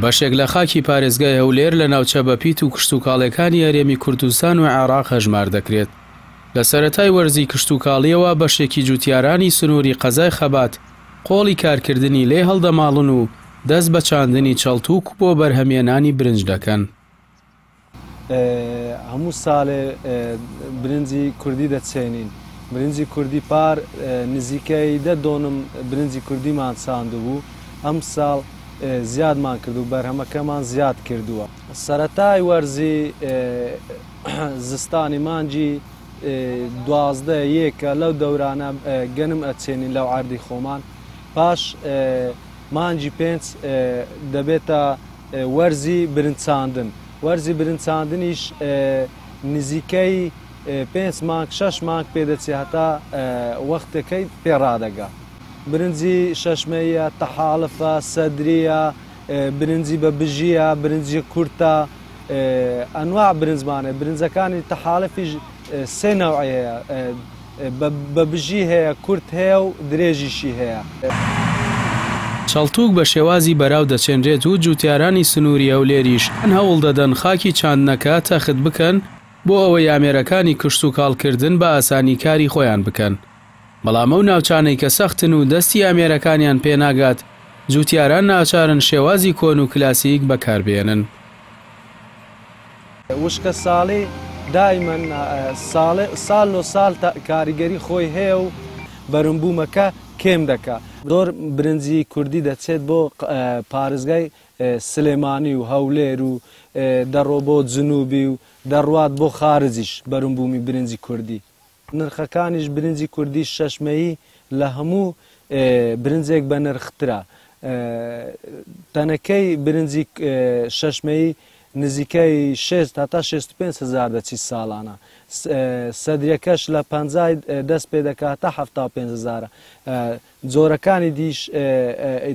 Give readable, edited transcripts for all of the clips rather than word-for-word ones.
بەشێک لە خاکی پارێزگای هەولێر لە ناوچە بەپیت و کشتوکاڵیەکانی هەرێمی کوردستان و عێراق هەژمار دەکرێت. لە سەرەتای وەرزی کشتوکاڵیەوە بەشێکی جوتیارانی سنووری قەزای خەبات قۆڵی کارکردنی لێ هەڵدەماڵن و دەست بە چاندنی چەڵتوک بۆ بەرهەمێنانی برنج دەکەن. هەموو ساڵێ برنجی کوردی دەچێنین. برنجی کوردی پار نزیکەی 10 دۆنم برنجی کوردیمان چاندو بوو. ئەم ساڵ زیادمان کردو، بەرهەمەکەمان زیاد کردووە. سەرەتای وەرزی زستانی مانجی 12 لەو دەورانە گەنم ئەچێنین لەو عەردی خۆمان. پاش مانجی 5 دەبێتە وەرزی برنجچاندن. وەرزی برنجچاندنیش نزیکەی 5 مانگ 6 مانگ پێدەچێت هەتا وەختەکەی پێڕادەگا. برنجی شەشمەیە، تەحاڵفە، سەدریە، برنجی بە بژیە، برنجی کورتە، ئەنواع برنجمانێ. برنجەکانی تەحاڵفیش 3 نەوعی هەیە، بە بژی هەیە، کورت هەیە و درێژیشی هەیە. چەڵتوک بە شێوازی بەراو دەچێنرێت و جوتیارانی سنووری هەولێریش هەن هەوڵ دەدەن خاکی چاندنەکە تەخت بکەن بۆ ئەوەی ئامێرەکانی کشتوکاڵکردن بە ئاسانی کاری خۆیان بکەن. بەڵام ئەو ناوچانەی کە سەختن و دەستی ئامێرەکانیان پێناگات، جوتیاران ناچارن شێوازی کۆن و کلاسیک بەکاربێنن. وشکە ساڵی دایمەن ساڵ و ساڵ کاریگەری خۆی هەیە و بەرنبوومەکە کێم دەکا. زۆر برنجی کوردی دەچێت بۆ پارێزگای سلێمانی و هەولێر و دەڕۆ بۆ جنوبی و دەڕوات بۆ خارجیش بەرنبوومی برنجی کوردی. نرخەکانیش برنجی کوردی شەشمەیی لە هەموو برنجێک بە نرخترە. تەنەکەی برنجی شەشمەیی نزیکەی 6 تا 65 هزار دەچی ساڵانە. سەدرەکەش لە 50 دەست پێ دەکات تا 75 هزارە. جۆرەکانی دیش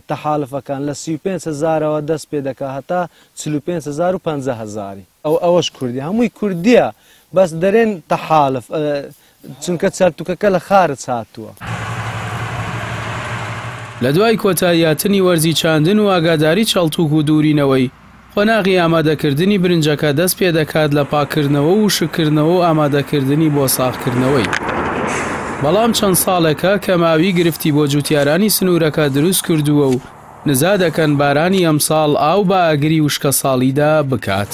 تەحاڵفەکان لە 35 هزارەوە دەست پێ دەکات هەتا 45 هزار و 50 هزاری. ئەوەش کوردی، هەمووی کوردیە، بەس دەرێن تەحاڵف چونکە چەرتوکەکە لە خارج هاتووە. لە دوای کۆتاییاتنی وەرزی چاندن و ئاگاداری چەڵتوک و دوورینەوەی، خۆناغی ئامادەکردنی برنجەکە دەست پێ دەکات لە پاکردنەوە و شکردنەوە و ئامادەکردنی بۆ ساغکردنەوەی. بەڵام چەند ساڵێکە کە ماوی گرفتی بۆ جوتیارانی سنوورەکە دروست کردووە و نزا دەکەن بارانی ئەمساڵ ئاو بە ئاگری وشکە ساڵیدا بکات.